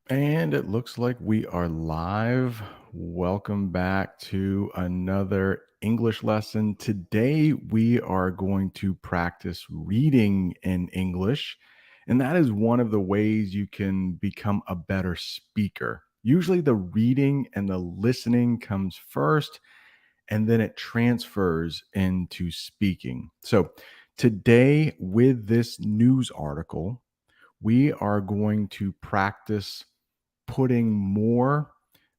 And it looks like we are live. Welcome back to another English lesson. Today, we are going to practice reading in English. And that is one of the ways you can become a better speaker. Usually, the reading and the listening comes first, and then it transfers into speaking. So, today, with this news article, we are going to practice putting more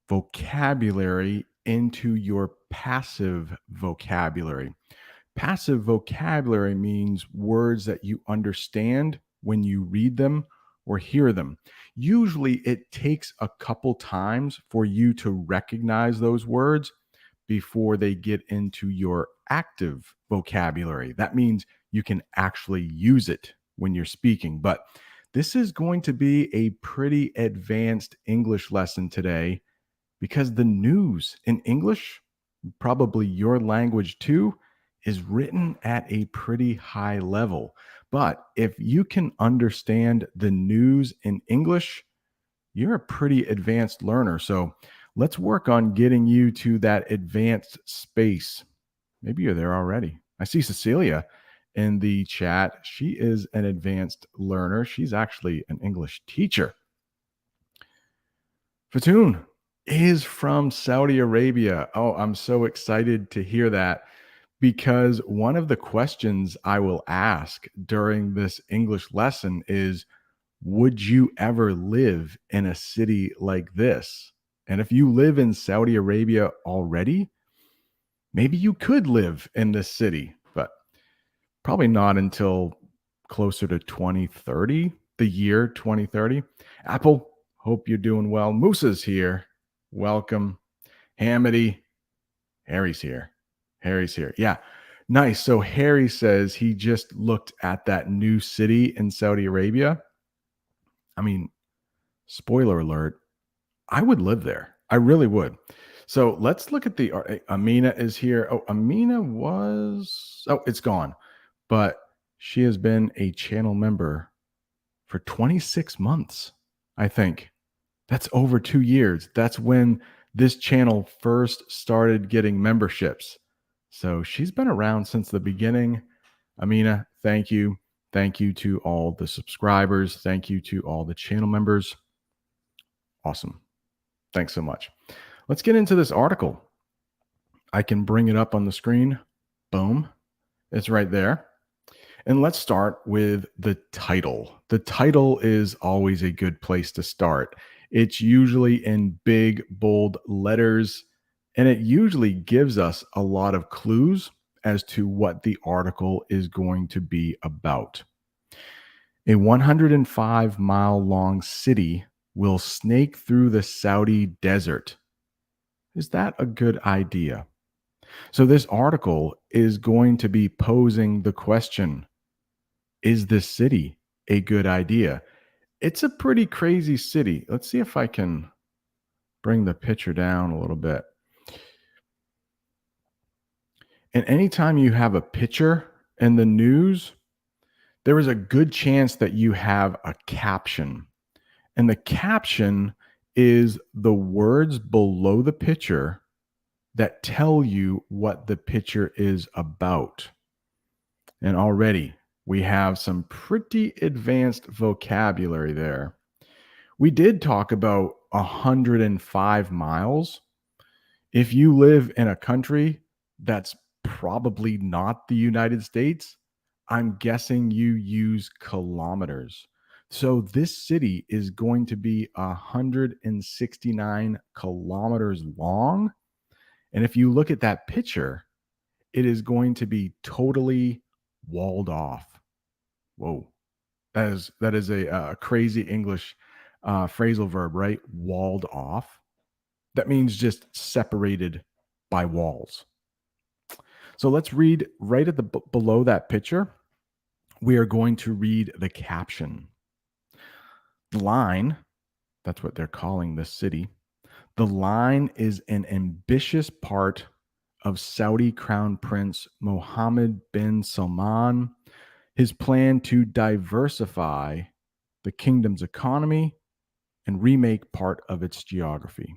vocabulary into your passive vocabulary. Passive vocabulary means words that you understand when you read them or hear them. Usually, it takes a couple times for you to recognize those words before they get into your active vocabulary. That means you can actually use it when you're speaking. But this is going to be a pretty advanced English lesson today because the news in English, probably your language too, is written at a pretty high level. But if you can understand the news in English, you're a pretty advanced learner. So let's work on getting you to that advanced space. Maybe you're there already. I see Cecilia in the chat. She is an advanced learner. She's actually an English teacher. Fatoon is from Saudi Arabia. Oh, I'm so excited to hear that because one of the questions I will ask during this English lesson is, would you ever live in a city like this? And if you live in Saudi Arabia already, maybe you could live in this city, but probably not until closer to 2030, the year 2030. Apple, hope you're doing well. Moosa's here. Welcome. Hamity, Harry's here. Harry's here. Yeah. Nice. So Harry says he just looked at that new city in Saudi Arabia. I mean, spoiler alert, I would live there. I really would. So let's look at the Amina is here. Oh, Amina was it's gone. But she has been a channel member for 26 months, I think. That's over 2 years. That's when this channel first started getting memberships. So she's been around since the beginning. Amina, thank you. Thank you to all the subscribers. Thank you to all the channel members. Awesome. Thanks so much. Let's get into this article. I can bring it up on the screen. Boom. It's right there. And let's start with the title. The title is always a good place to start. It's usually in big, bold letters, and it usually gives us a lot of clues as to what the article is going to be about. A 105-mile long city will snake through the Saudi desert. Is that a good idea? So, this article is going to be posing the question, is this city a good idea? It's a pretty crazy city. Let's see if I can bring the picture down a little bit. And anytime you have a picture in the news, there is a good chance that you have a caption. And the caption is the words below the picture that tell you what the picture is about. And already we have some pretty advanced vocabulary there. We did talk about 105 miles. If you live in a country that's probably not the United States, I'm guessing you use kilometers. So this city is going to be 169 kilometers long. And if you look at that picture, it is going to be totally walled off. Whoa. That is a crazy English phrasal verb, right? Walled off. That means just separated by walls. So let's read right at the below that picture. We are going to read the caption. The line, that's what they're calling this city. The line is an ambitious part of Saudi Crown Prince Mohammed bin Salman, his plan to diversify the kingdom's economy and remake part of its geography.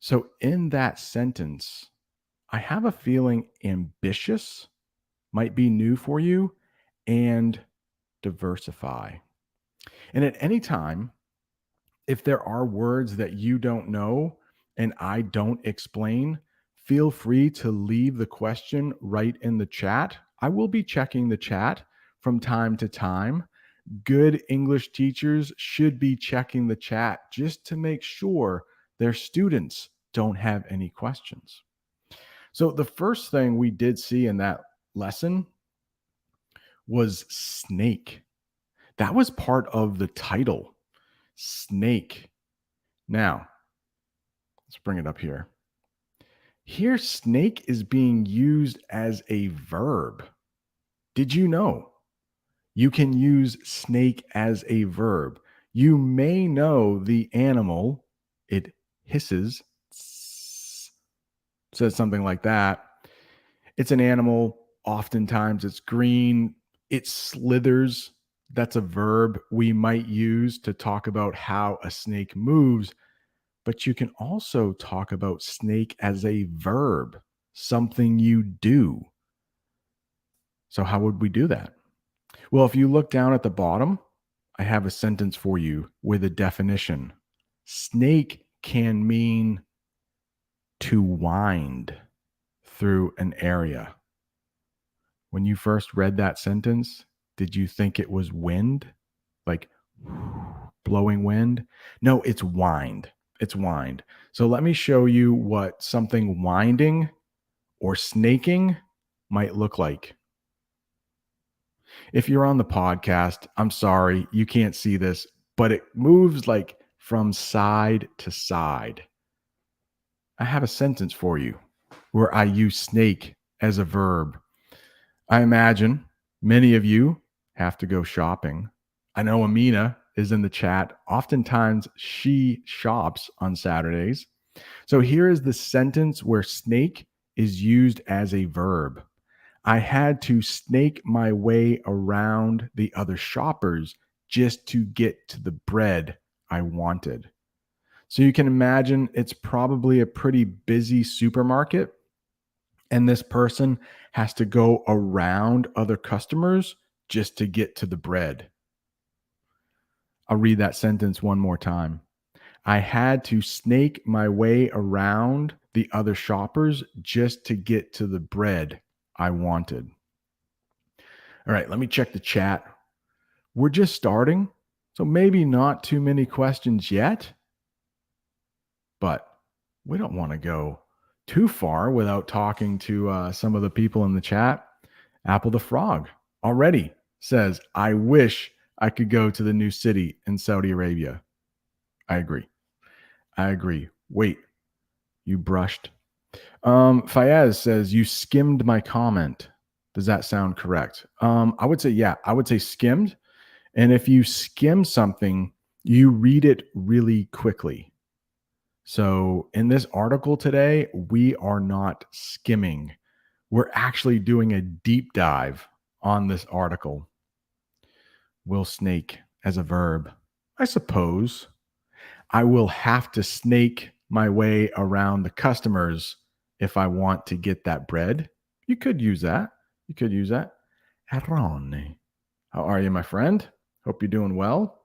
So, in that sentence, I have a feeling ambitious might be new for you and diversify. And at any time, if there are words that you don't know and I don't explain, feel free to leave the question right in the chat. I will be checking the chat from time to time. Good English teachers should be checking the chat just to make sure their students don't have any questions. So, the first thing we did see in that lesson was snake. That was part of the title, snake. Now, let's bring it up here. Here, snake is being used as a verb. Did you know you can use snake as a verb? You may know the animal, it hisses, says something like that. It's an animal. Oftentimes it's green. It slithers. That's a verb we might use to talk about how a snake moves. But you can also talk about snake as a verb, something you do. So, how would we do that? Well, if you look down at the bottom, I have a sentence for you with a definition. Snake can mean to wind through an area. When you first read that sentence, did you think it was wind? Like blowing wind? No, it's wind. It's wind. So let me show you what something winding or snaking might look like. If you're on the podcast, I'm sorry, you can't see this, but it moves like from side to side. I have a sentence for you where I use snake as a verb. I imagine many of you have to go shopping. I know Amina is in the chat. Oftentimes she shops on Saturdays. So here is the sentence where snake is used as a verb. I had to snake my way around the other shoppers just to get to the bread I wanted. So you can imagine it's probably a pretty busy supermarket, and this person has to go around other customers just to get to the bread. I'll read that sentence one more time. I had to snake my way around the other shoppers just to get to the bread I wanted. All right, let me check the chat. We're just starting, so maybe not too many questions yet, but we don't want to go too far without talking to some of the people in the chat. Apple the Frog already says, I wish I could go to the new city in Saudi Arabia. I agree. I agree. Wait, you brushed. Fayez says, you skimmed my comment. Does that sound correct? I would say, yeah, I would say skimmed. And if you skim something, you read it really quickly. So in this article today, we are not skimming. We're actually doing a deep dive on this article. Will snake as a verb? I suppose I will have to snake my way around the customers if I want to get that bread. You could use that. You could use that. Arone. How are you, my friend? Hope you're doing well.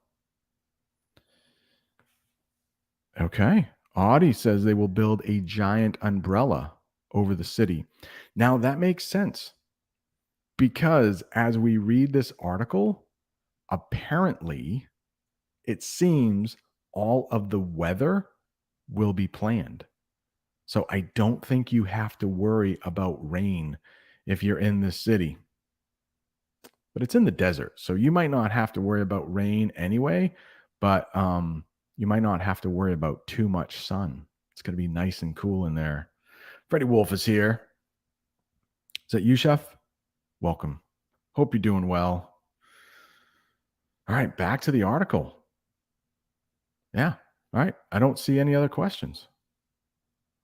Okay. Audi says they will build a giant umbrella over the city. Now that makes sense because as we read this article, apparently it seems all of the weather will be planned. So I don't think you have to worry about rain if you're in this city. But it's in the desert, so you might not have to worry about rain anyway, but you might not have to worry about too much sun. It's going to be nice and cool in there. Freddie Wolf is here. Is that you, Chef? Welcome. Hope you're doing well. All right, back to the article. Yeah. All right. I don't see any other questions.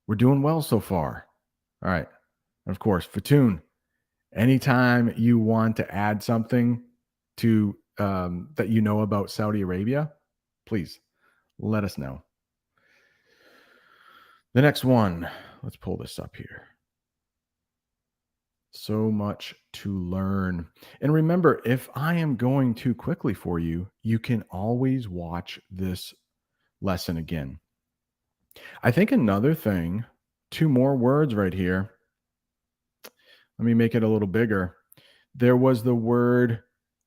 We're doing well so far. All right. And of course, Fatoon, anytime you want to add something to that you know about Saudi Arabia, please Let us know. The next one, let's pull this up here. So much to learn. And remember, if I am going too quickly for you, you can always watch this lesson again. I think another thing, two more words right here. Let me make it a little bigger. There was the word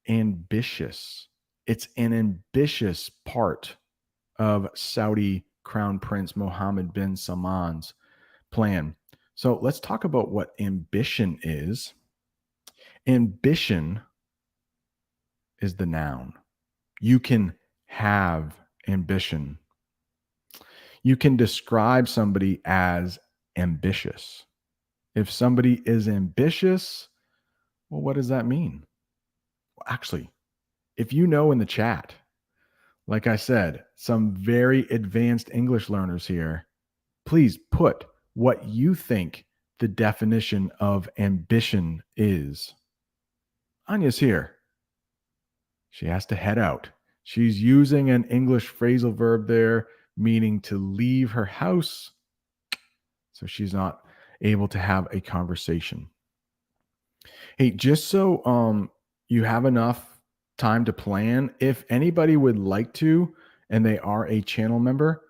ambitious. It's an ambitious part of Saudi Crown Prince Mohammed bin Salman's plan. So let's talk about what ambition is. Ambition is the noun. You can have ambition. You can describe somebody as ambitious. If somebody is ambitious, well, what does that mean? Well, actually, if you know in the chat, like I said, some very advanced English learners here, please put what you think the definition of ambition is. Anya's here. She has to head out. She's using an English phrasal verb there, meaning to leave her house. So she's not able to have a conversation. Hey, just so you have enough time to plan, if anybody would like to, and they are a channel member,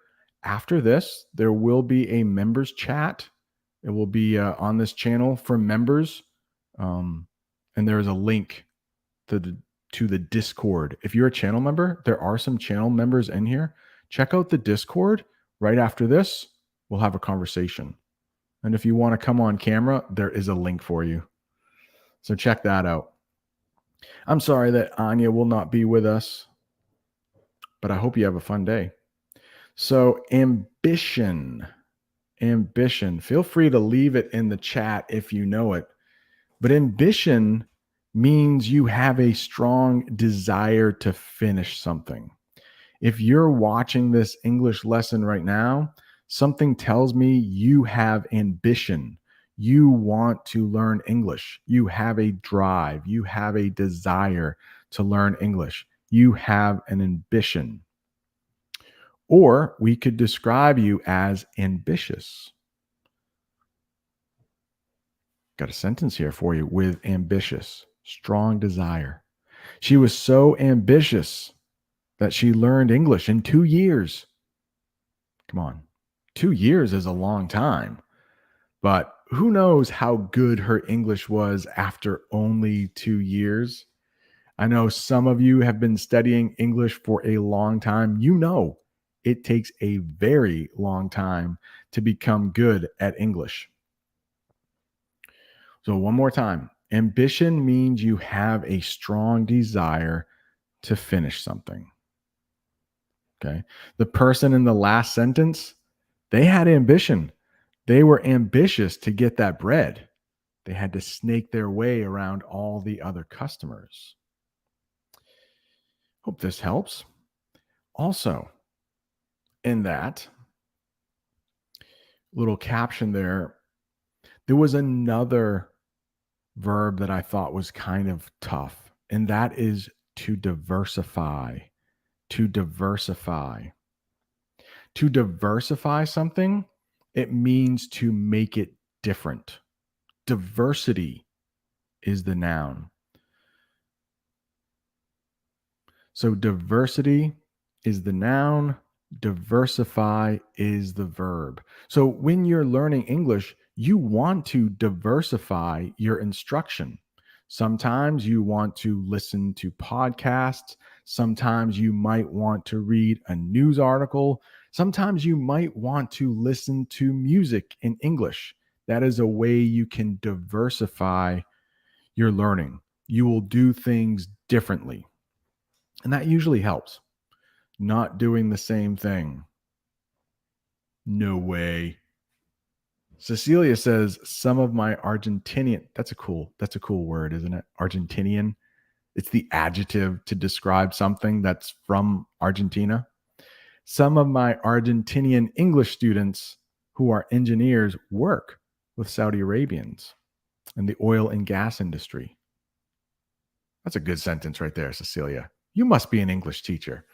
after this, there will be a members chat. It will be on this channel for members. And there is a link to the Discord. If you're a channel member, there are some channel members in here. Check out the Discord. Right after this, we'll have a conversation. And if you want to come on camera, there is a link for you. So check that out. I'm sorry that Anya will not be with us, but I hope you have a fun day. So ambition. Feel free to leave it in the chat if you know it. But ambition means you have a strong desire to finish something. If you're watching this English lesson right now, something tells me you have ambition. You want to learn English. You have a drive. You have a desire to learn English. You have an ambition. Or we could describe you as ambitious. Got a sentence here for you with ambitious, strong desire. She was so ambitious that she learned English in 2 years. Come on, 2 years is a long time, but who knows how good her English was after only 2 years? I know some of you have been studying English for a long time. You know, it takes a very long time to become good at English. So one more time, ambition means you have a strong desire to finish something. Okay. The person in the last sentence, they had ambition. They were ambitious to get that bread. They had to snake their way around all the other customers. Hope this helps. Also, in that little caption there was another verb that I thought was kind of tough, and that is to diversify. To diversify. To diversify something, it means to make it different. Diversity is the noun. So diversity is the noun, diversify is the verb. So when you're learning English, you want to diversify your instruction. Sometimes you want to listen to podcasts. Sometimes you might want to read a news article. Sometimes you might want to listen to music in English. That is a way you can diversify your learning. You will do things differently. And that usually helps. Not doing the same thing. No way. Cecilia says some of my Argentinian, that's a cool word, isn't it? Argentinian. It's the adjective to describe something that's from Argentina. Some of my Argentinian English students who are engineers work with Saudi Arabians in the oil and gas industry. That's a good sentence right there, Cecilia. You must be an English teacher.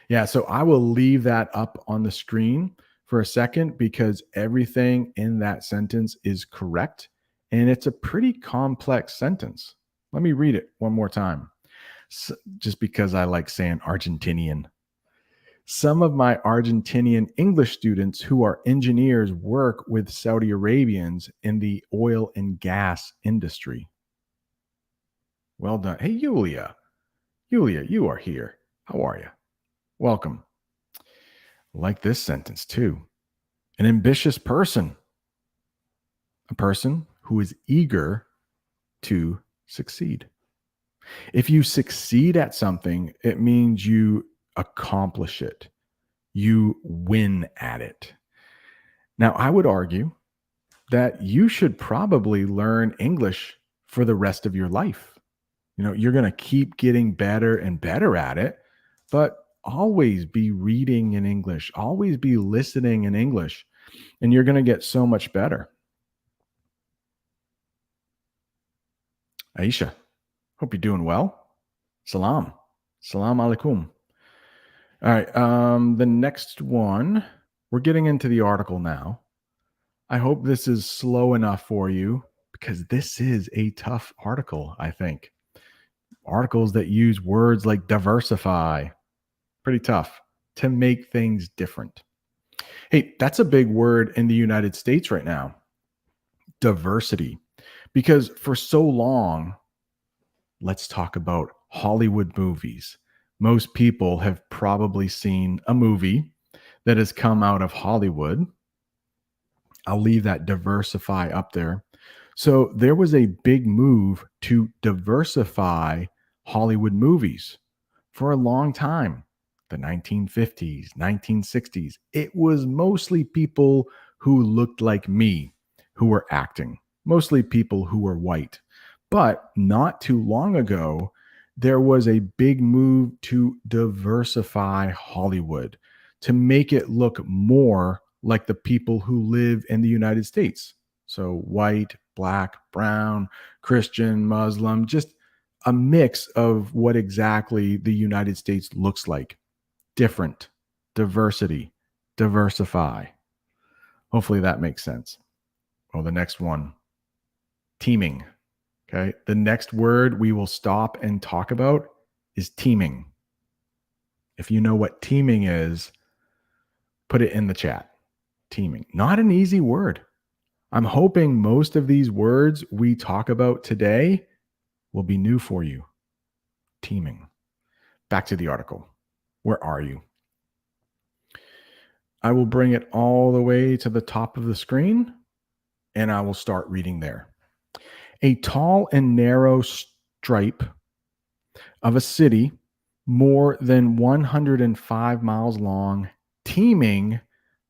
Yeah, so I will leave that up on the screen for a second because everything in that sentence is correct and it's a pretty complex sentence. Let me read it one more time. Just because I like saying Argentinian. Some of my Argentinian English students who are engineers work with Saudi Arabians in the oil and gas industry. Well done. Hey, Yulia. Yulia, you are here. How are you? Welcome. Like this sentence too. An ambitious person, a person who is eager to succeed. If you succeed at something, it means you accomplish it, you win at it. Now, I would argue that you should probably learn English for the rest of your life. You're going to keep getting better and better at it, but always be reading in English, always be listening in English, and you're going to get so much better. Aisha, hope you're doing well. Salam. Salam alaikum. All right. The next one, we're getting into the article now. I hope this is slow enough for you because this is a tough article, I think. Articles that use words like diversify, pretty tough to make things different. Hey, that's a big word in the United States right now, diversity. Because for so long, let's talk about Hollywood movies. Most people have probably seen a movie that has come out of Hollywood. I'll leave that diversify up there. So there was a big move to diversify Hollywood movies for a long time. The 1950s, 1960s. It was mostly people who looked like me who were acting, mostly people who were white. But not too long ago, there was a big move to diversify Hollywood to make it look more like the people who live in the United States. So white, black, brown, Christian, Muslim, just a mix of what exactly the United States looks like. Different, diversity, diversify. Hopefully that makes sense. Well, the next one, teaming. Okay. The next word we will stop and talk about is teaming. If you know what teaming is, put it in the chat. Teaming. Not an easy word. I'm hoping most of these words we talk about today will be new for you. Teaming. Back to the article. Where are you? I will bring it all the way to the top of the screen and I will start reading there. A tall and narrow stripe of a city more than 105 miles long, teeming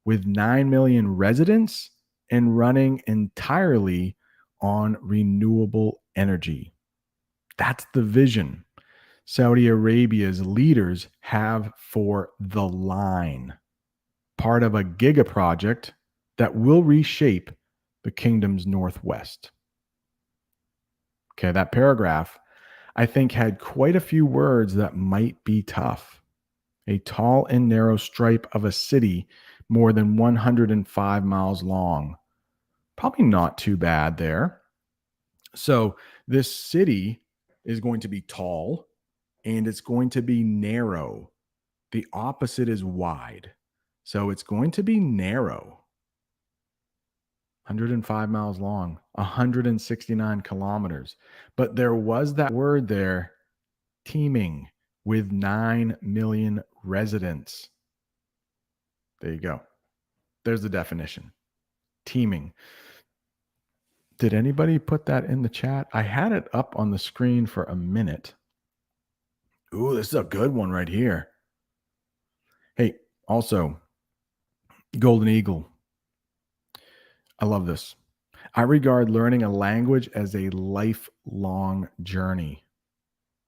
with 9 million residents and running entirely on renewable energy. That's the vision Saudi Arabia's leaders have for the line, part of a giga project that will reshape the kingdom's northwest. Okay, that paragraph, I think, had quite a few words that might be tough. A tall and narrow stripe of a city more than 105 miles long. Probably not too bad there. So, this city is going to be tall and it's going to be narrow. The opposite is wide. So, it's going to be narrow. 105 miles long, 169 kilometers. But there was that word there, teeming with 9 million residents. There you go. There's the definition. Teeming. Did anybody put that in the chat? I had it up on the screen for a minute. Ooh, this is a good one right here. Hey, also, Golden Eagle. I love this. I regard learning a language as a lifelong journey.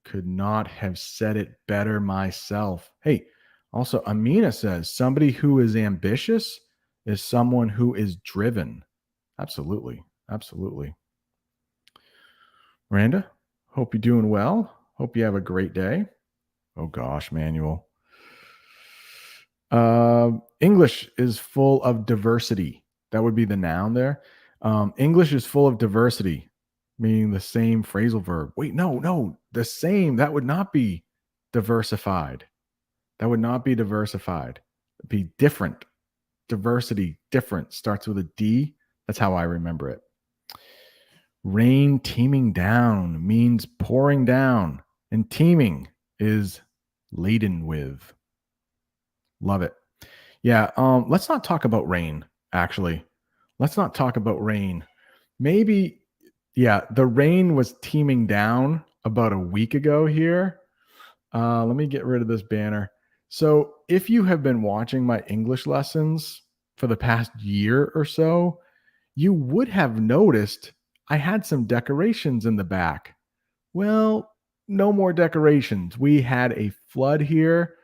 Could not have said it better myself. Hey, also, Amina says somebody who is ambitious is someone who is driven. Absolutely. Absolutely. Miranda, hope you're doing well. Hope you have a great day. Oh gosh, Manuel. English is full of diversity. That would be the noun there. English is full of diversity, meaning the same phrasal verb. Wait, no, the same. That would not be diversified. That would not be diversified. It'd be different. Diversity, different, starts with a D. That's how I remember it. Rain teeming down means pouring down, and teeming is laden with. Love it. Yeah, let's not talk about rain, actually. Let's not talk about rain. Maybe, yeah, the rain was teeming down about a week ago here. Let me get rid of this banner. So, if you have been watching my English lessons for the past year or so, you would have noticed I had some decorations in the back. Well, no more decorations. We had a flood here.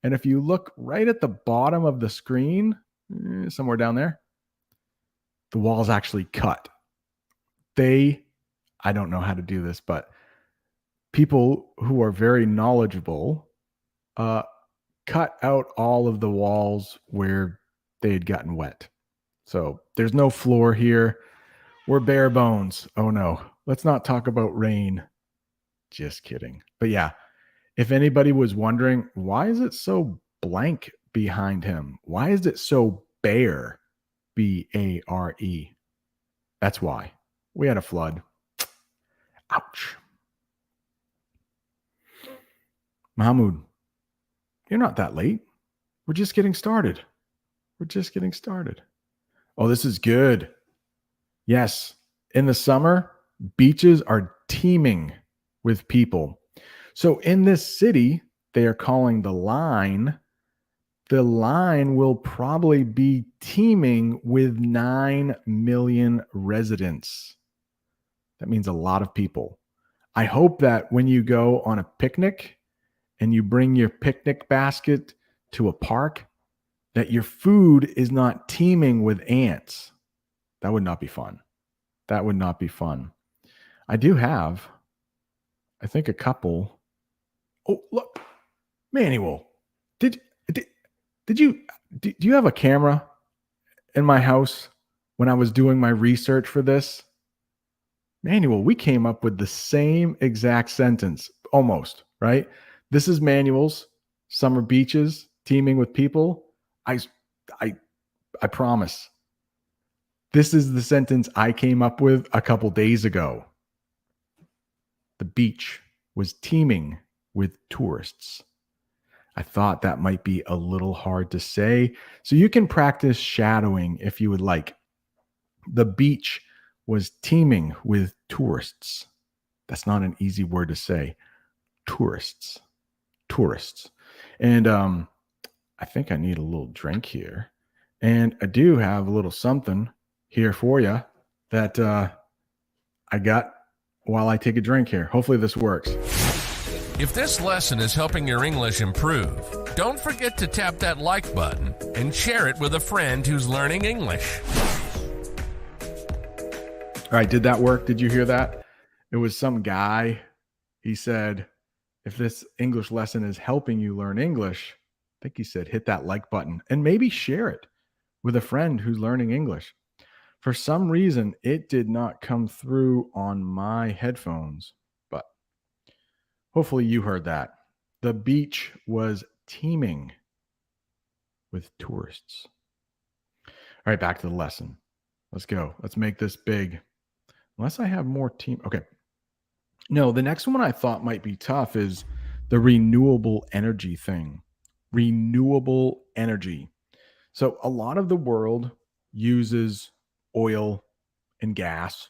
And if you look right at the bottom of the screen, somewhere down there, the wall's actually cut. I don't know how to do this, but people who are very knowledgeable cut out all of the walls where they had gotten wet. So there's no floor here. We're bare bones. Oh no, let's not talk about rain. Just kidding. But yeah, if anybody was wondering, why is it so blank behind him? Why is it so bare? Bare. That's why. We had a flood. Ouch. Mahmoud, you're not that late. We're just getting started. We're just getting started. Oh, this is good. Yes. In the summer, beaches are teeming with people. So in this city, they are calling the line will probably be teeming with 9 million residents. That means a lot of people. I hope that when you go on a picnic and you bring your picnic basket to a park, that your food is not teeming with ants. That would not be fun. That would not be fun. I do have, I think, a couple. Oh, look, Manuel, do you have a camera in my house when I was doing my research for this? Manuel, we came up with the same exact sentence, almost, right? This is Manuel's summer beaches teeming with people. I promise. This is the sentence I came up with a couple days ago. The beach was teeming with tourists. I thought that might be a little hard to say, so you can practice shadowing if you would like. The beach was teeming with tourists. That's not an easy word to say. Tourists. And I think I need a little drink here. And I do have a little something here for you that I got while I take a drink here. Hopefully this works. If this lesson is helping your English improve, don't forget to tap that like button and share it with a friend who's learning English. All right, did that work? Did you hear that? It was some guy. He said, if this English lesson is helping you learn English, I think he said, hit that like button and maybe share it with a friend who's learning English. For some reason, it did not come through on my headphones, but hopefully you heard that. The beach was teeming with tourists. All right, back to the lesson. Let's go. Let's make this big. Unless I have more team. Okay. No, the next one I thought might be tough is the renewable energy thing. Renewable energy. So a lot of the world uses oil and gas.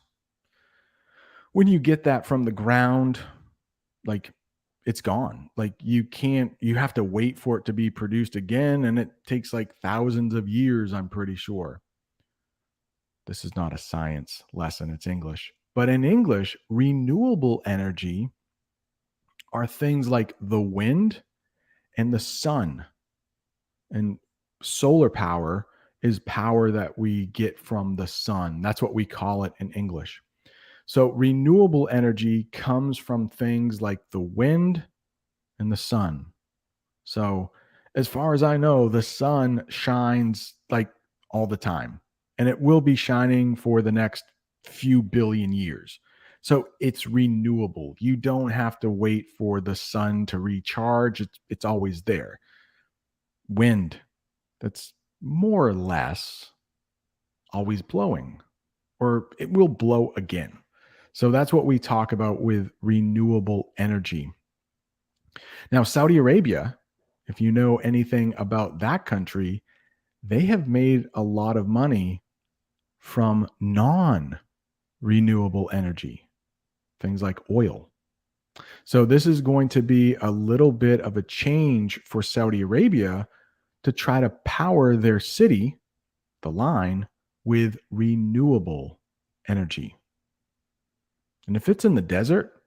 When you get that from the ground, like it's gone. Like you have to wait for it to be produced again. And it takes like thousands of years, I'm pretty sure. This is not a science lesson, it's English. But in English, renewable energy are things like the wind and the sun. And solar power is power that we get from the sun. That's what we call it in English. So renewable energy comes from things like the wind and the sun. So As far as I know, the sun shines like all the time, and it will be shining for the next few billion years. So it's renewable. You don't have to wait for the sun to recharge. It's always there. Wind, that's more or less always blowing, or it will blow again. So that's what we talk about with renewable energy. Now, Saudi Arabia, if you know anything about that country, they have made a lot of money from non renewable energy, things like oil. So, this is going to be a little bit of a change for Saudi Arabia to try to power their city, the line, with renewable energy. And if it's in the desert,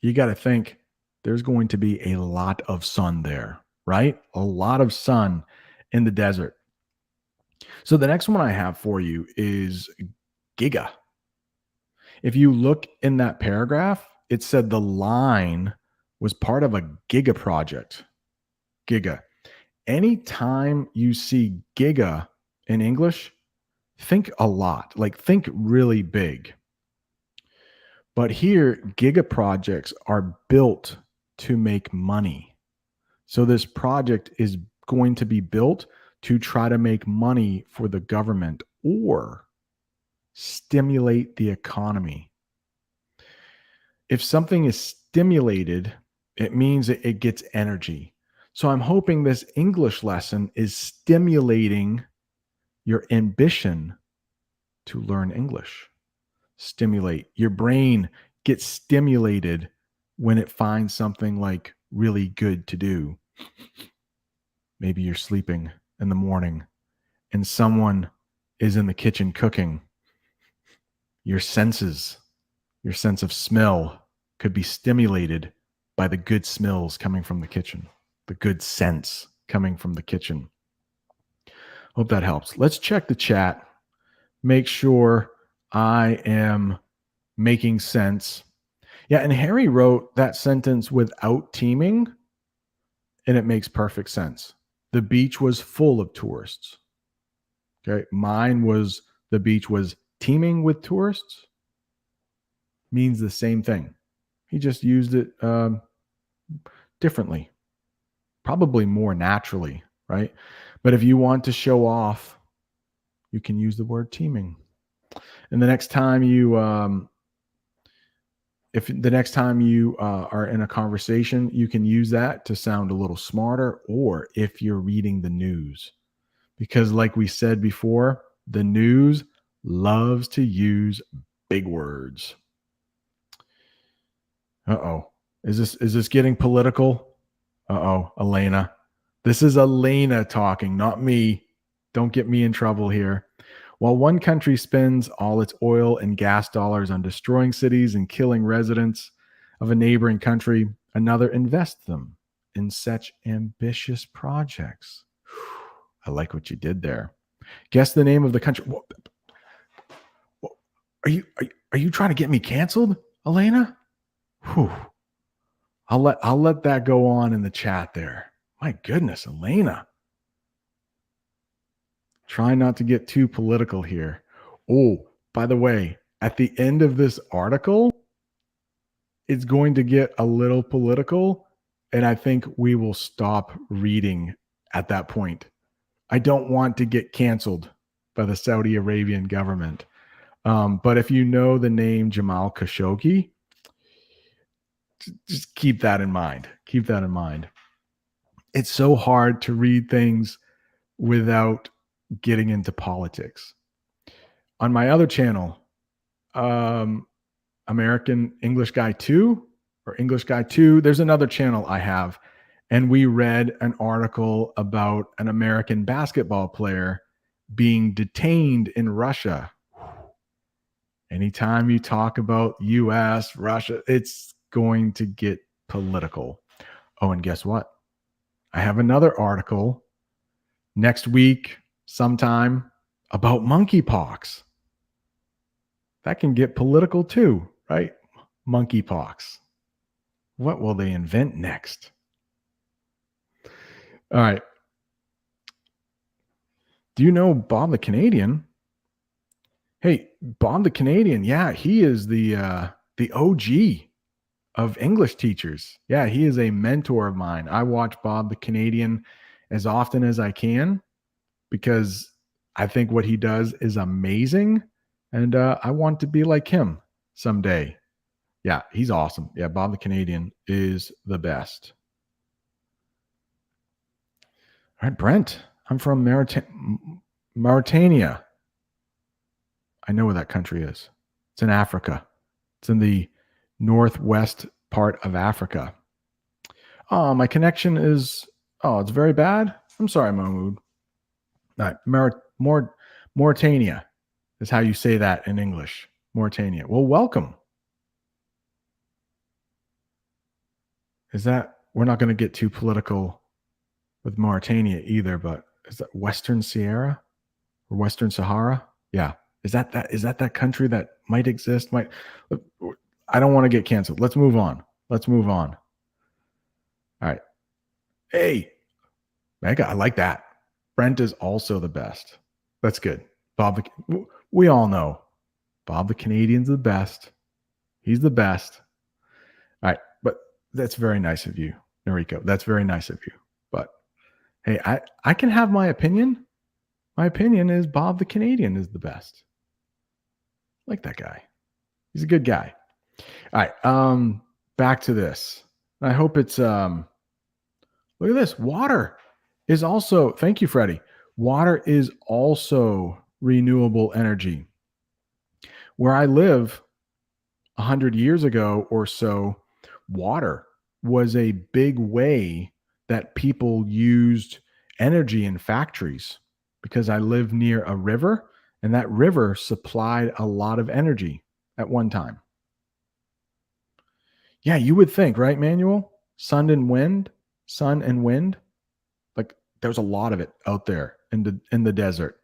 you got to think there's going to be a lot of sun there, right? A lot of sun in the desert. So the next one I have for you is Giga. If you look in that paragraph, it said the line was part of a Giga project. Giga. Anytime you see Giga in English, think a lot, like think really big. But here, Giga projects are built to make money. So this project is going to be built to try to make money for the government or stimulate the economy. If something is stimulated, it means it gets energy. So I'm hoping this English lesson is stimulating your ambition to learn English. Stimulate. Your brain gets stimulated when it finds something like really good to do. Maybe you're sleeping in the morning and someone is in the kitchen cooking. Your senses, your sense of smell could be stimulated by the good smells coming from the kitchen, the good scents coming from the kitchen. Hope that helps. Let's check the chat. Make sure I am making sense. Yeah, and Harry wrote that sentence without teaming, and it makes perfect sense. The beach was full of tourists. Okay, mine was the beach was teeming with tourists. Means the same thing. He just used it differently, probably more naturally, right? But if you want to show off, you can use the word teeming. And the next time you are in a conversation, you can use that to sound a little smarter, or if you're reading the news. Because like we said before, the news loves to use big words. Uh-oh. Is this getting political? Uh-oh, Elena. This is Elena talking, not me. Don't get me in trouble here. While one country spends all its oil and gas dollars on destroying cities and killing residents of a neighboring country, another invests them in such ambitious projects. I like what you did there. Guess the name of the country. Are you trying to get me canceled, Elena? Whew. I'll let that go on in the chat there. My goodness, Elena. Try not to get too political here. Oh, by the way, at the end of this article, it's going to get a little political, and I think we will stop reading at that point. I don't want to get canceled by the Saudi Arabian government. But if you know the name Jamal Khashoggi, just keep that in mind. Keep that in mind. It's so hard to read things without getting into politics. On my other channel, American English Guy 2 or English Guy 2, there's another channel I have, and we read an article about an American basketball player being detained in Russia. Anytime you talk about US, Russia, it's going to get political. Oh, and guess what? I have another article next week sometime about monkeypox. That can get political too, right? Monkeypox. What will they invent next? All right. Do you know Bob the Canadian? Hey, Bob the Canadian, yeah, he is the OG of English teachers. Yeah, he is a mentor of mine. I watch Bob the Canadian as often as I can because I think what he does is amazing, and I want to be like him someday. Yeah, he's awesome. Yeah, Bob the Canadian is the best. All right, Brent, I'm from Mauritania. I know where that country is. It's in Africa. It's in the northwest part of Africa. Oh, my connection is, oh, it's very bad. I'm sorry, Mahmoud. All right, Mauritania is how you say that in English. Mauritania. Well, welcome. Is that, we're not going to get too political with Mauritania either, but is that Western Sahara or Western Sahara? Yeah. Is that country that might exist? I don't want to get canceled. Let's move on. Let's move on. All right. Hey, Mega, I like that. Brent is also the best. That's good. We all know Bob the Canadian's the best. He's the best. All right. But that's very nice of you, Noriko. That's very nice of you. But hey, I can have my opinion. My opinion is Bob the Canadian is the best. I like that guy. He's a good guy. All right. Back to this. I hope it's look at this. Water is also, thank you, Freddie. Water is also renewable energy. Where I live 100 years ago or so, water was a big way that people used energy in factories because I live near a river and that river supplied a lot of energy at one time. Yeah, you would think, right, Manuel? Sun and wind. Like there's a lot of it out there in the desert.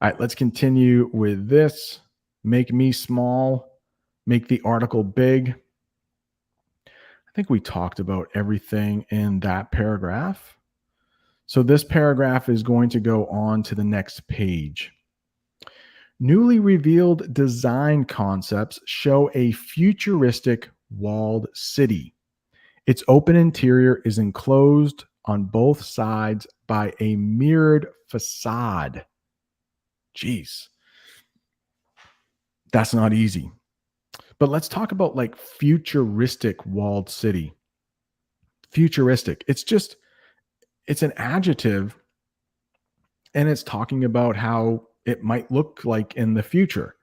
All right, let's continue with this. Make me small, make the article big. I think we talked about everything in that paragraph. So this paragraph is going to go on to the next page. Newly revealed design concepts show a futuristic walled city. Its open interior is enclosed on both sides by a mirrored facade. Jeez, that's not easy. But let's talk about like futuristic walled city. Futuristic. It's an adjective and it's talking about how it might look like in the future.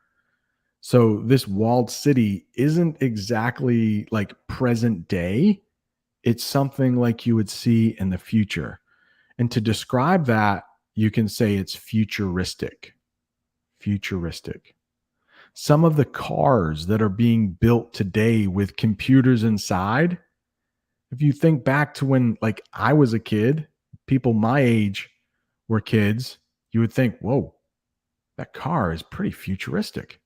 So this walled city isn't exactly like present day. It's something like you would see in the future. And to describe that, you can say it's futuristic. Futuristic. Some of the cars that are being built today with computers inside, if you think back to when like I was a kid, people my age were kids, you would think, whoa, that car is pretty futuristic.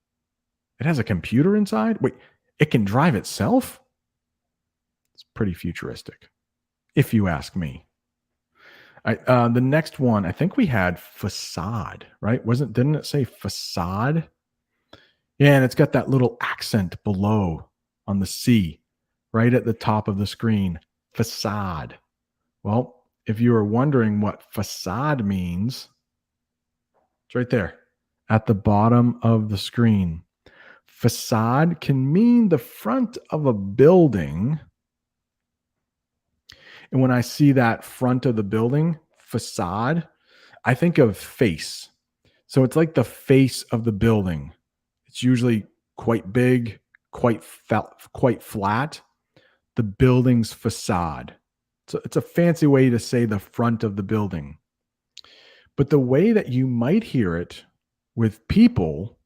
It has a computer inside. Wait, it can drive itself? It's pretty futuristic, if you ask me. The next one, I think we had facade, right? Didn't it say facade? Yeah, and it's got that little accent below on the C, right at the top of the screen. Facade. Well, if you are wondering what facade means, it's right there at the bottom of the screen. Facade can mean the front of a building. And when I see that front of the building, facade, I think of face. So it's like the face of the building. It's usually quite big, quite flat. The building's facade. So it's a fancy way to say the front of the building. But the way that you might hear it with people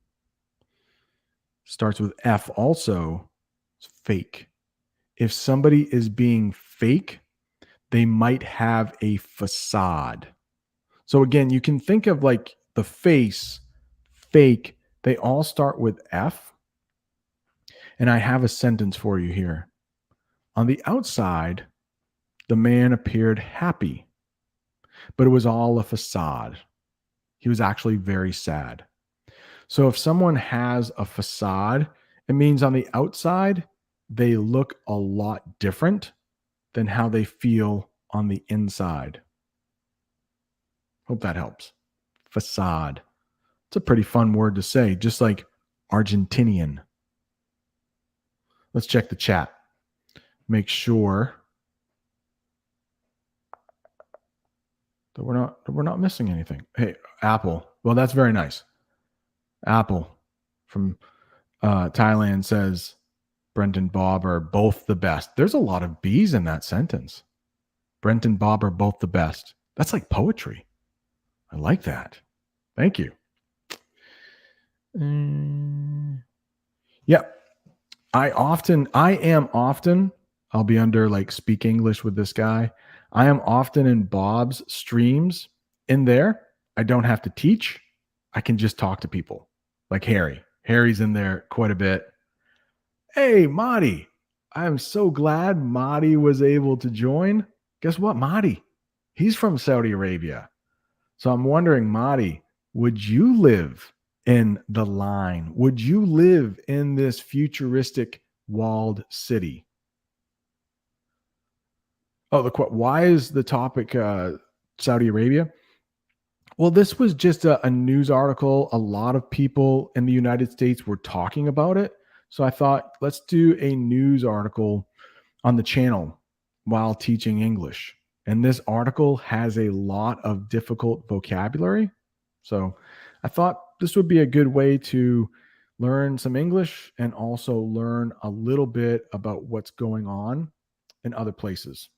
starts with F also. It's fake. If somebody is being fake, they might have a facade. So again, you can think of like the face, fake, they all start with F. And I have a sentence for you here. On the outside, the man appeared happy, but it was all a facade. He was actually very sad. So if someone has a facade, it means on the outside, they look a lot different than how they feel on the inside. Hope that helps. Facade. It's a pretty fun word to say, just like Argentinian. Let's check the chat. Make sure that we're not missing anything. Hey, Apple. Well, that's very nice. Apple from Thailand says Brent and Bob are both the best. There's a lot of B's in that sentence. Brent and Bob are both the best. That's like poetry. I like that. Thank you. Yeah. I'll be under like Speak English with this guy. I am often in Bob's streams in there. I don't have to teach. I can just talk to people like Harry. Harry's in there quite a bit. Hey, Mahdi. I'm so glad Mahdi was able to join. Guess what, Mahdi? He's from Saudi Arabia. So I'm wondering, Mahdi, would you live in the line? Would you live in this futuristic walled city? Oh, why is the topic Saudi Arabia? Well, this was just a news article. A lot of people in the United States were talking about it. So I thought, let's do a news article on the channel while teaching English. And this article has a lot of difficult vocabulary. So I thought this would be a good way to learn some English and also learn a little bit about what's going on in other places.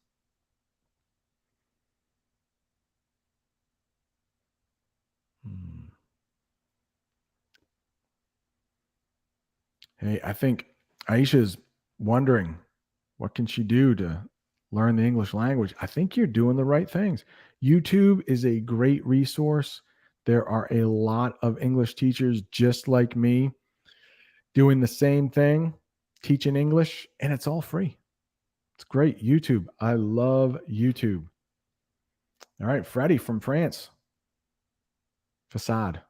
Hey, I think Aisha's wondering what can she do to learn the English language. I think you're doing the right things. YouTube is a great resource. There are a lot of English teachers just like me doing the same thing, teaching English, and it's all free. It's great. YouTube. I love YouTube. All right, Freddie from France. Facade.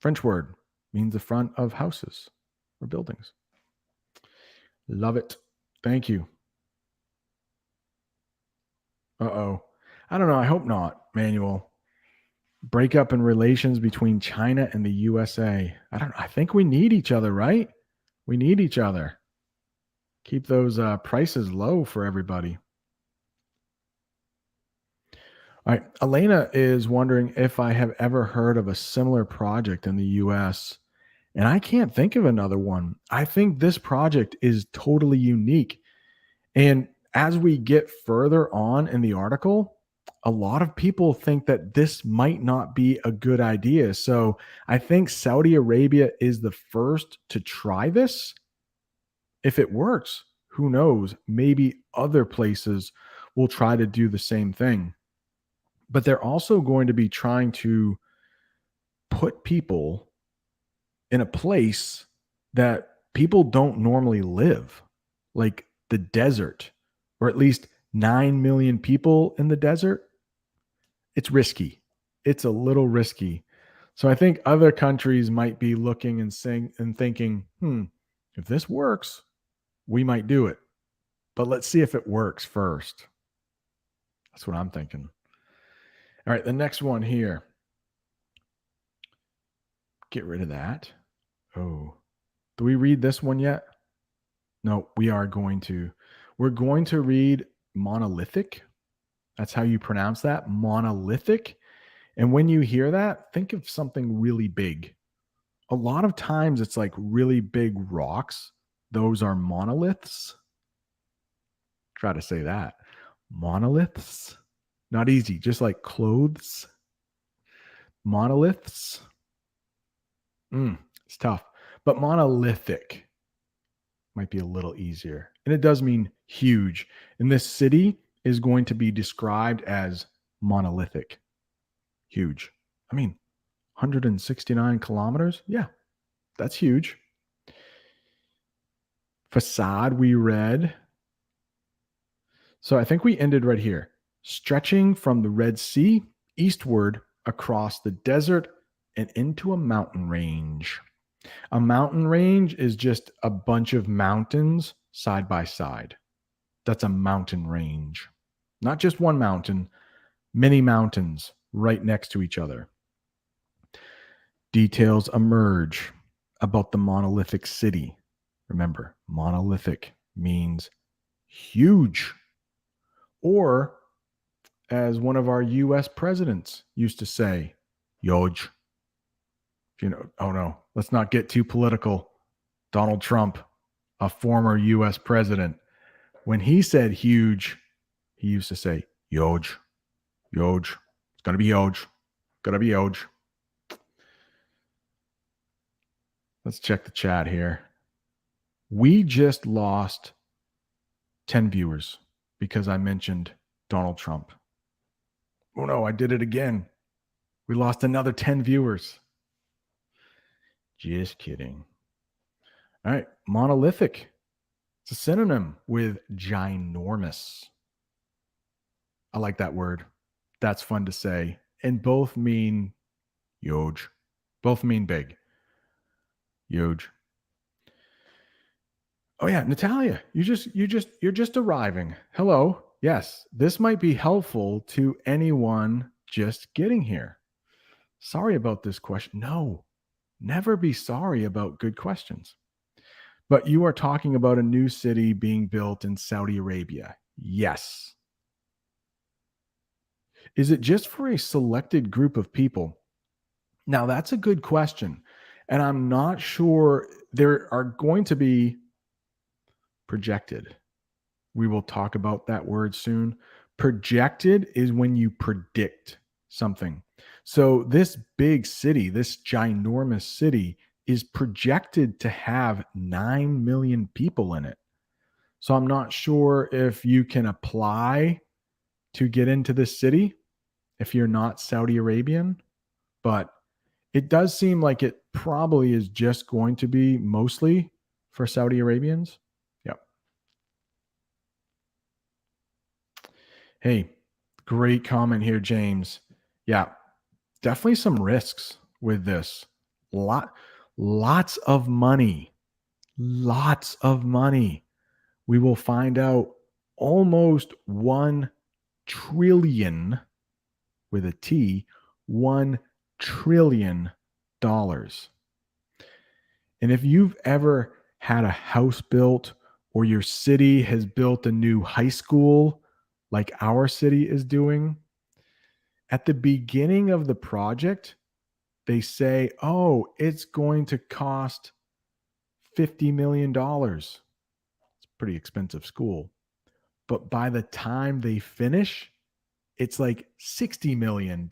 French word, means the front of houses or buildings. Love it. Thank you. Uh-oh. I don't know. I hope not, Manuel. Breakup in relations between China and the USA. I think we need each other, right? We need each other. Keep those prices low for everybody. All right. Elena is wondering if I have ever heard of a similar project in the US. And I can't think of another one. I think this project is totally unique. And as we get further on in the article, a lot of people think that this might not be a good idea. So I think Saudi Arabia is the first to try this. If it works, who knows? Maybe other places will try to do the same thing. But they're also going to be trying to put people in a place that people don't normally live, like the desert, or at least 9 million people in the desert. It's risky. It's a little risky. So I think other countries might be looking and thinking, if this works, we might do it. But let's see if it works first. That's what I'm thinking. All right, the next one here. Get rid of that. Oh, do we read this one yet? No, we are going to. We're going to read monolithic. That's how you pronounce that, monolithic. And when you hear that, think of something really big. A lot of times it's like really big rocks. Those are monoliths. Try to say that. Monoliths. Not easy, just like clothes. Monoliths. It's tough. But monolithic might be a little easier. And it does mean huge. And this city is going to be described as monolithic. Huge. I mean, 169 kilometers? Yeah, that's huge. Facade, we read. So I think we ended right here. Stretching from the Red Sea eastward across the desert and into a mountain range. A mountain range is just a bunch of mountains side by side. That's a mountain range. Not just one mountain, many mountains right next to each other. Details emerge about the monolithic city. Remember, monolithic means huge. Or, as one of our US presidents used to say, huge. Oh no, let's not get too political. Donald Trump, a former US president, when he said huge, he used to say huge, huge. It's going to be huge. Going to be huge. Let's check the chat here. We just lost 10 viewers because I mentioned Donald Trump. Oh no, I did it again. We lost another 10 viewers. Just kidding. All right, monolithic. It's a synonym with ginormous. I like that word. That's fun to say. And both mean huge. Both mean big. Huge. Oh yeah, Natalia, you're just arriving. Hello. Yes, this might be helpful to anyone just getting here. Sorry about this question. No, never be sorry about good questions. But you are talking about a new city being built in Saudi Arabia. Yes. Is it just for a selected group of people? Now, that's a good question. And I'm not sure. There are going to be projected. We will talk about that word soon. Projected is when you predict something. So this big city, this ginormous city, is projected to have 9 million people in it. So I'm not sure if you can apply to get into this city if you're not Saudi Arabian, but it does seem like it probably is just going to be mostly for Saudi Arabians. Yep. Hey, great comment here, James. Yeah, definitely some risks with this. Lots of money. Lots of money. We will find out almost 1 trillion with a T, $1 trillion. And if you've ever had a house built or your city has built a new high school like our city is doing, at the beginning of the project, they say, oh, it's going to cost $50 million. It's a pretty expensive school. But by the time they finish, it's like $60 million.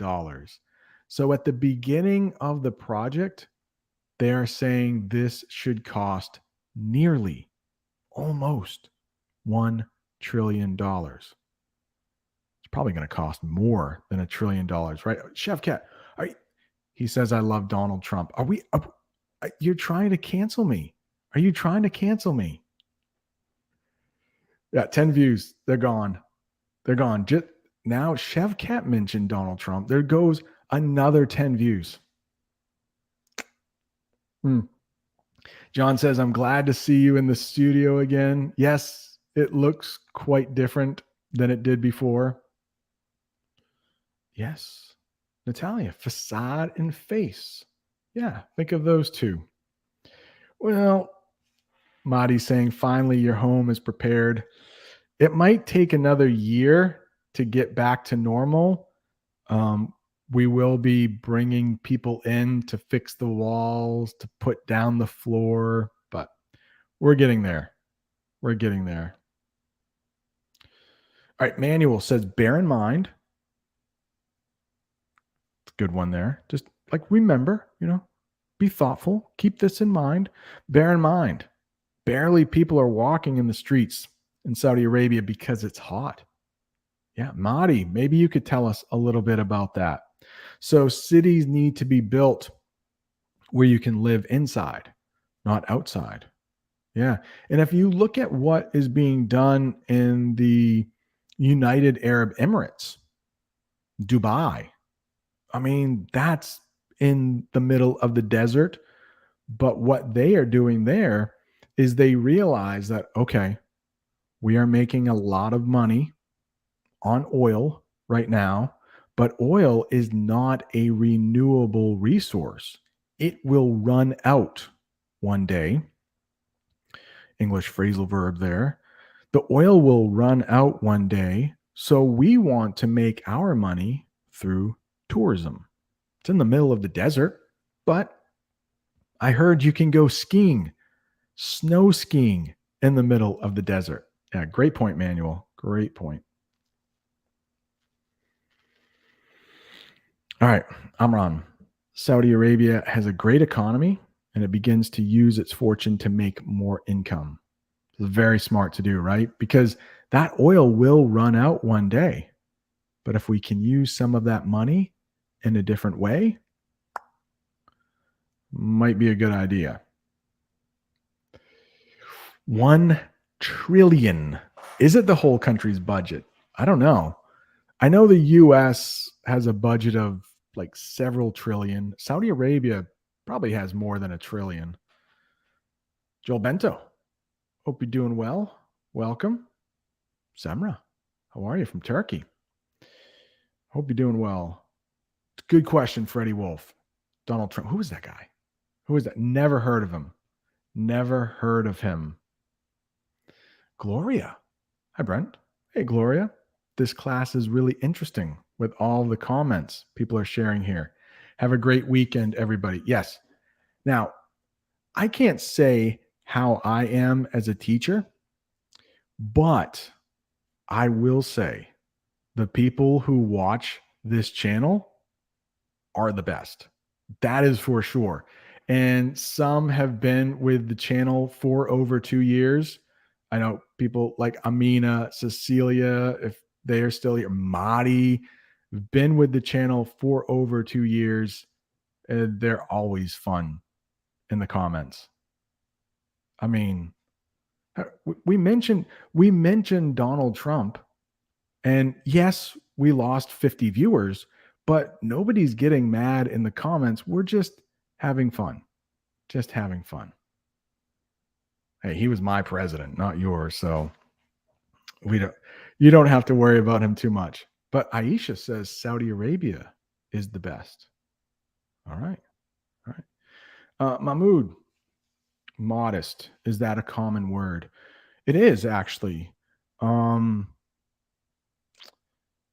So at the beginning of the project, they are saying this should cost nearly, almost $1 trillion. It's probably going to cost more than $1 trillion, right? Chef Cat, he says, I love Donald Trump. You're trying to cancel me. Are you trying to cancel me? Yeah, 10 views. They're gone. They're gone. Just now, Chef Cat mentioned Donald Trump. There goes another 10 views. John says, I'm glad to see you in the studio again. Yes, it looks quite different than it did before. Yes. Natalia, facade and face. Yeah, think of those two. Well, Madi's saying, finally, your home is prepared. It might take another year to get back to normal. We will be bringing people in to fix the walls, to put down the floor, but we're getting there. We're getting there. All right, Manuel says, bear in mind. It's a good one there. Just like remember, be thoughtful. Keep this in mind. Bear in mind, barely people are walking in the streets in Saudi Arabia because it's hot. Yeah, Madi, maybe you could tell us a little bit about that. So cities need to be built where you can live inside, not outside. Yeah. And if you look at what is being done in the United Arab Emirates, Dubai, I mean, that's in the middle of the desert. But what they are doing there is they realize that, okay, we are making a lot of money on oil right now, but oil is not a renewable resource. It will run out one day. English phrasal verb there. The oil will run out one day. So we want to make our money through tourism. It's in the middle of the desert, but I heard you can go skiing, snow skiing in the middle of the desert. Yeah, great point, Manuel. Great point. All right, Amran. Saudi Arabia has a great economy and it begins to use its fortune to make more income. It's very smart to do, right? Because that oil will run out one day. But if we can use some of that money in a different way, might be a good idea. 1 trillion. Is it the whole country's budget? I don't know. I know the US has a budget of like several trillion. Saudi Arabia probably has more than a trillion. Joel Bento, hope you're doing well. Welcome. Semra, how are you from Turkey? Hope you're doing well. Good question, Freddie Wolf. Donald Trump. Who is that guy? Who is that? Never heard of him. Never heard of him. Gloria. Hi, Brent. Hey, Gloria. This class is really interesting with all the comments people are sharing here. Have a great weekend, everybody. Yes. Now, I can't say how I am as a teacher, but I will say the people who watch this channel are the best. That is for sure. And some have been with the channel for over 2 years. I know people like Amina, Cecilia, if they are still here, Madi, have been with the channel for over 2 years. And they're always fun in the comments. I mean, we mentioned Donald Trump, and yes, we lost 50 viewers, but nobody's getting mad in the comments. We're just having fun. Just having fun. Hey, he was my president, not yours, so you don't have to worry about him too much. But Aisha says Saudi Arabia is the best. All right. All right. Mahmoud, modest. Is that a common word? It is actually.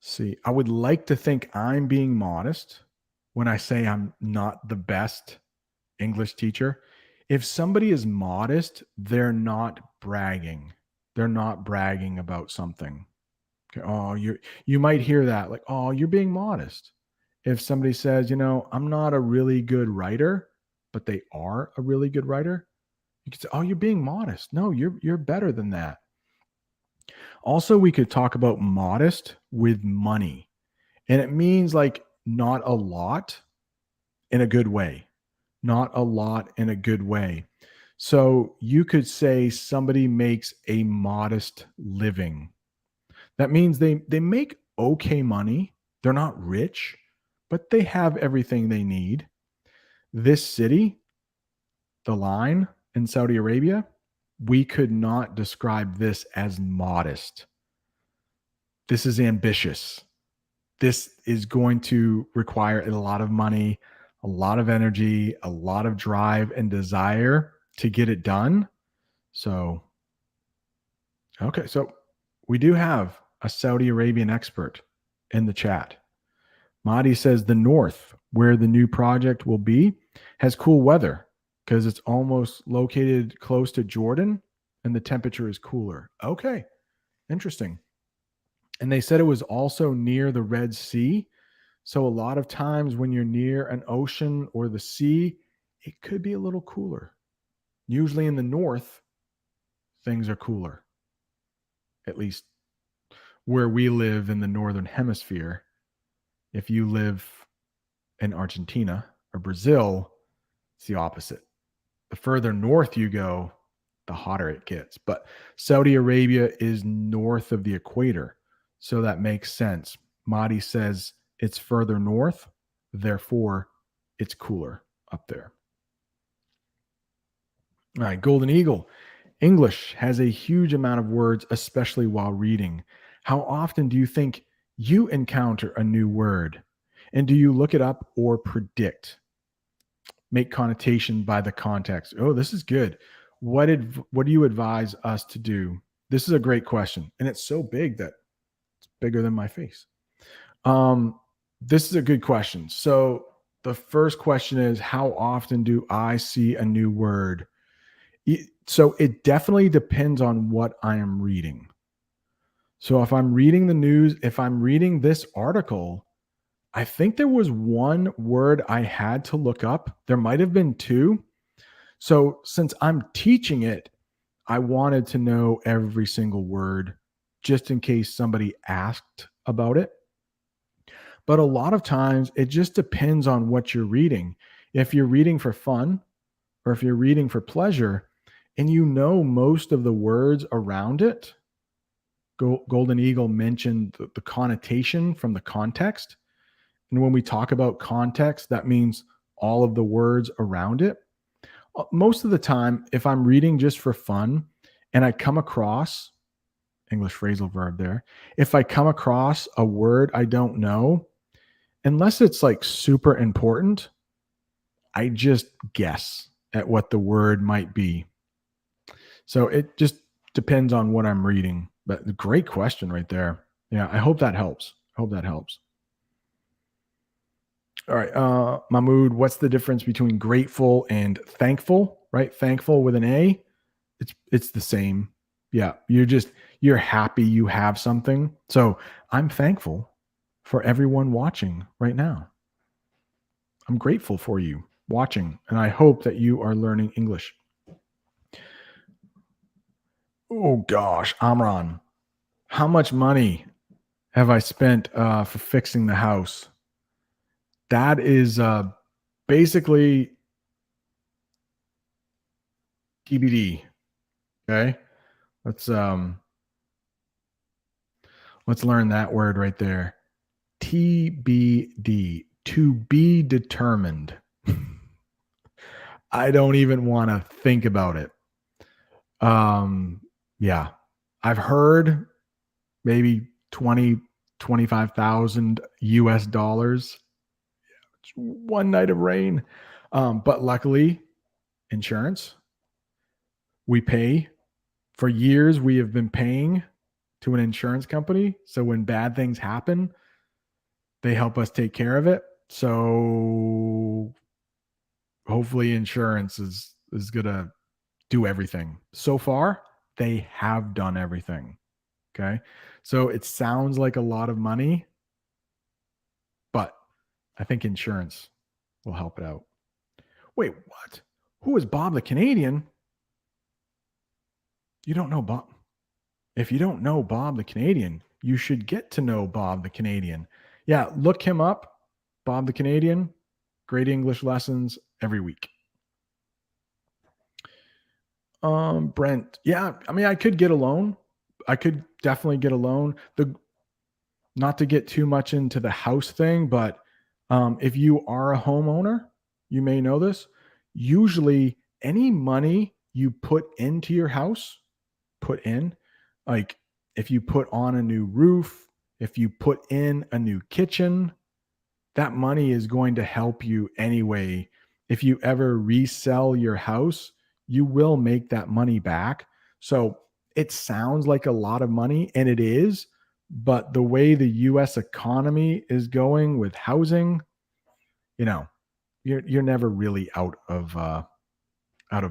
See, I would like to think I'm being modest when I say I'm not the best English teacher. If somebody is modest, they're not bragging. They're not bragging about something. Okay. Oh, you might hear that like, oh, you're being modest. If somebody says, I'm not a really good writer, but they are a really good writer, you could say, oh, you're being modest. No, you're better than that. Also, we could talk about modest with money. And it means like not a lot in a good way. Not a lot in a good way. So you could say somebody makes a modest living. That means they make okay money. They're not rich, but they have everything they need. This city, the line in Saudi Arabia, we could not describe this as modest. This is ambitious. This is going to require a lot of money, a lot of energy, a lot of drive and desire to get it done. So, okay. So we do have a Saudi Arabian expert in the chat. Mahdi says the north, where the new project will be, has cool weather because it's almost located close to Jordan and the temperature is cooler. Okay. Interesting. And they said it was also near the Red Sea. So a lot of times when you're near an ocean or the sea, it could be a little cooler. Usually in the north, things are cooler. At least where we live in the northern hemisphere. If you live in Argentina or Brazil, it's the opposite. The further north you go, the hotter it gets. But Saudi Arabia is north of the equator. So that makes sense. Mahdi says it's further north Therefore, it's cooler up there. All right, Golden Eagle. English has a huge amount of words, especially while reading. How often do you think you encounter a new word? And do you look it up or predict? Make connotation by the context. Oh, this is good. What do you advise us to do? This is a great question, and it's so big that it's bigger than my face. This is a good question. So the first question is, how often do I see a new word? So it definitely depends on what I am reading. So if I'm reading the news, if I'm reading this article, I think there was one word I had to look up. There might have been two. So since I'm teaching it, I wanted to know every single word just in case somebody asked about it. But a lot of times it just depends on what you're reading. If you're reading for fun or if you're reading for pleasure and you know most of the words around it, Golden Eagle mentioned the connotation from the context. And when we talk about context, that means all of the words around it. Most of the time, if I'm reading just for fun and I come across English phrasal verb there, if I come across a word I don't know, unless it's like super important, I just guess at what the word might be. So it just depends on what I'm reading. But great question right there. Yeah, I hope that helps. All right, Mahmoud, what's the difference between grateful and thankful? Right, thankful with an A, it's the same. Yeah, you're happy you have something. So I'm thankful for everyone watching right now. I'm grateful for you watching, and I hope that you are learning English. Oh gosh, Amran, how much money have I spent for fixing the house? That is basically TBD. Okay, let's learn that word right there. TBD, to be determined. I don't even want to think about it. Yeah, I've heard maybe 25,000 US dollars. One night of rain. But luckily, insurance, we pay. For years, we have been paying to an insurance company. So when bad things happen, they help us take care of it. So hopefully insurance is going to do everything. So far, they have done everything. Okay. So it sounds like a lot of money, but I think insurance will help it out. Wait, what? Who is Bob the Canadian? You don't know Bob. If you don't know Bob the Canadian, you should get to know Bob the Canadian. Yeah, look him up. Bob the Canadian, great English lessons every week. Brent, yeah, I mean, I could get a loan. I could definitely get a loan. Not to get too much into the house thing, but if you are a homeowner, you may know this. Usually, any money you put into your house, like if you put on a new roof, if you put in a new kitchen, that money is going to help you anyway. If you ever resell your house, you will make that money back. So it sounds like a lot of money, and it is, but the way the US economy is going with housing, you're never really out of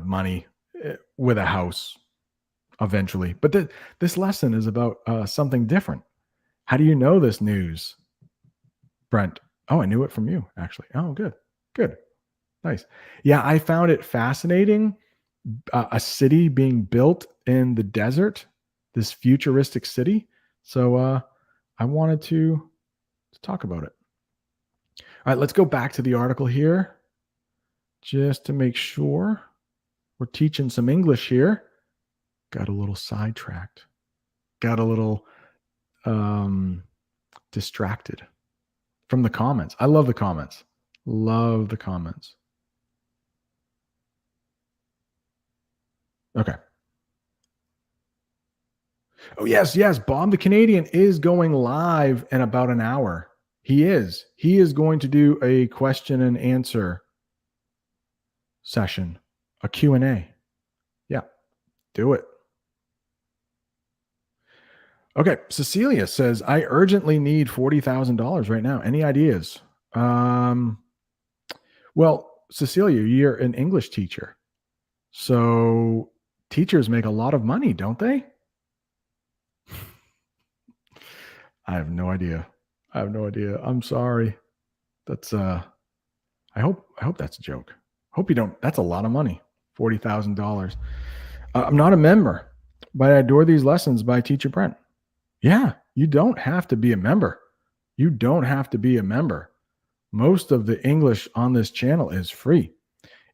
money with a house eventually. But this lesson is about something different. How do you know this news, Brent? Oh, I knew it from you, actually. Oh, good. Nice. Yeah, I found it fascinating. A city being built in the desert, this futuristic city. So I wanted to talk about it. All right, let's go back to the article here just to make sure we're teaching some English here. Got a little sidetracked. Got a little distracted from the comments. I love the comments. Love the comments. Okay. Oh, yes, yes. Bob the Canadian is going live in about an hour. He is. He is going to do a question and answer session, a Q&A. Yeah, do it. Okay, Cecilia says, I urgently need $40,000 right now. Any ideas? Well, Cecilia, you're an English teacher. So teachers make a lot of money, don't they? I have no idea. I have no idea. I'm sorry. That's I hope that's a joke. Hope you don't. That's a lot of money. $40,000. I'm not a member, but I adore these lessons by Teacher Brent. Yeah, you don't have to be a member. You don't have to be a member. Most of the English on this channel is free.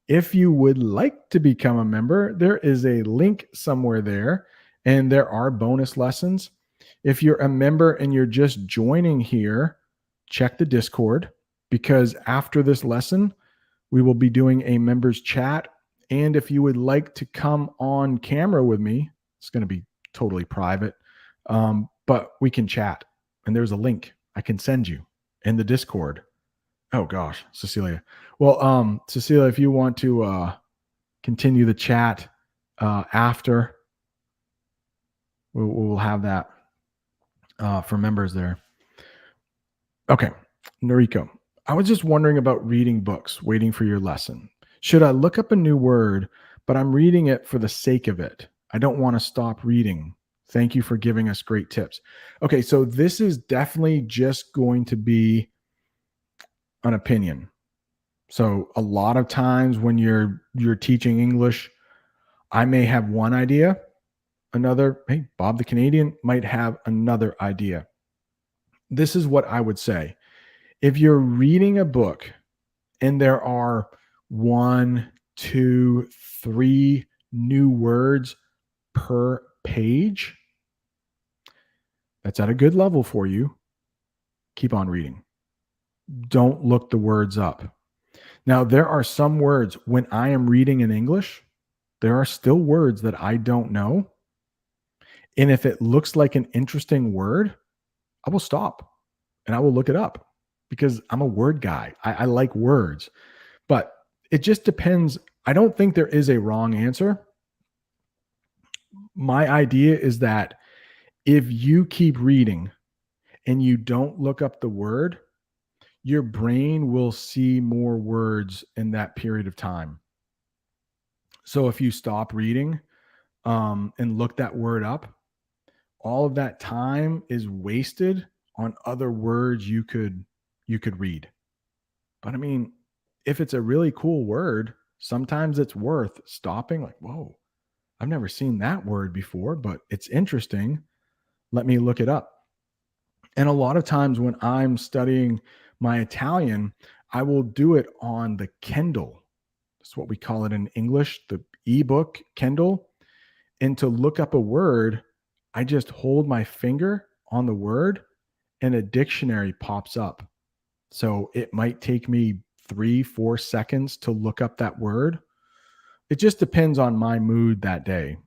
If you would like to become a member, there is a link somewhere there, and there are bonus lessons. If you're a member and you're just joining here, check the Discord, because after this lesson, we will be doing a members chat. And if you would like to come on camera with me, it's going to be totally private, but we can chat. And there's a link I can send you in the Discord. Oh gosh, Cecilia. Well, Cecilia, if you want to continue the chat after, we'll have that for members there. Okay, Noriko, I was just wondering about reading books, waiting for your lesson. Should I look up a new word, but I'm reading it for the sake of it? I don't want to stop reading. Thank you for giving us great tips. Okay, so this is definitely just going to be an opinion. So a lot of times when you're teaching English, I may have one idea, hey, Bob the Canadian might have another idea. This is what I would say. If you're reading a book and there are 1, 2, 3 new words per page, that's at a good level for you. Keep on reading. Don't look the words up. Now, there are some words when I am reading in English, there are still words that I don't know. And if it looks like an interesting word, I will stop and I will look it up because I'm a word guy. I like words, but it just depends. I don't think there is a wrong answer. My idea is that if you keep reading and you don't look up the word, your brain will see more words in that period of time. So if you stop reading and look that word up, all of that time is wasted on other words you could read. But I mean, if it's a really cool word, sometimes it's worth stopping, like, whoa, I've never seen that word before, but it's interesting. Let me look it up. And a lot of times when I'm studying my Italian, I will do it on the Kindle. That's what we call it in English, the ebook Kindle. And to look up a word, I just hold my finger on the word and a dictionary pops up. So it might take me 3-4 seconds to look up that word. It just depends on my mood that day.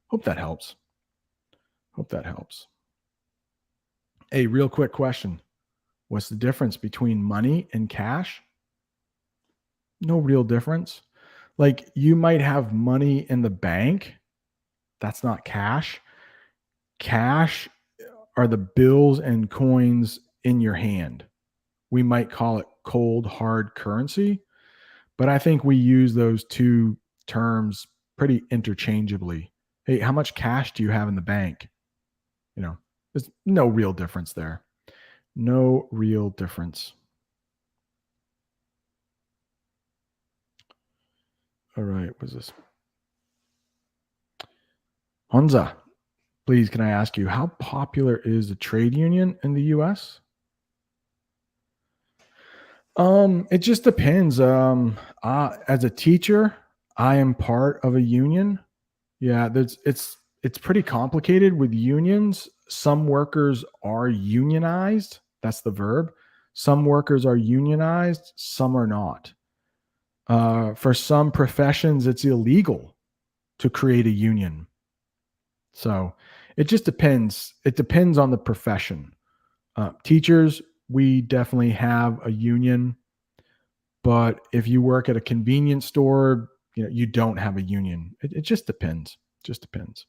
Hope that helps. Hey, real quick question. What's the difference between money and cash? No real difference. Like, you might have money in the bank. That's not cash. Cash are the bills and coins in your hand. We might call it cold, hard currency, but I think we use those two terms pretty interchangeably. Hey, how much cash do you have in the bank? There's no real difference there. No real difference. All right, what's this? Honza, please, can I ask you, how popular is the trade union in the US? It just depends. As a teacher, I am part of a union. Yeah, it's pretty complicated with unions. Some workers are unionized. That's the verb. Some workers are unionized, some are not. For some professions, it's illegal to create a union. So it just depends. It depends on the profession. Teachers, we definitely have a union, but if you work at a convenience store, you don't have a union. It just depends. Just depends.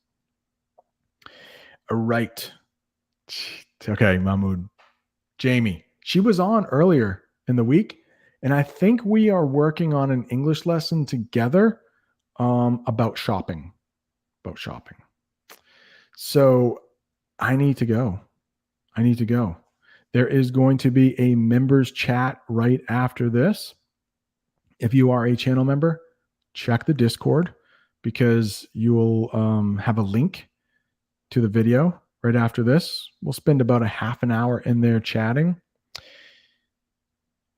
All right. Okay, Mahmoud. Jamie, she was on earlier in the week, and I think we are working on an English lesson together about shopping. About shopping. So I need to go. I need to go. There is going to be a members chat right after this. If you are a channel member, check the Discord because you will have a link to the video right after this. We'll spend about a half an hour in there chatting.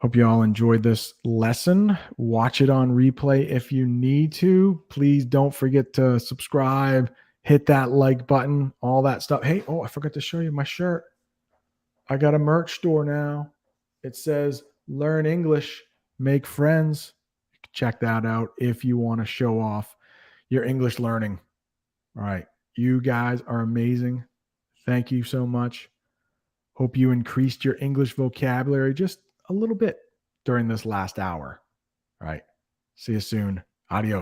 Hope you all enjoyed this lesson. Watch it on replay if you need to. Please don't forget to subscribe, hit that like button, all that stuff. Hey, I forgot to show you my shirt. I got a merch store now. It says Learn English, Make Friends. Check that out if you want to show off your English learning. All right. You guys are amazing. Thank you so much. Hope you increased your English vocabulary just a little bit during this last hour. All right. See you soon. Adios.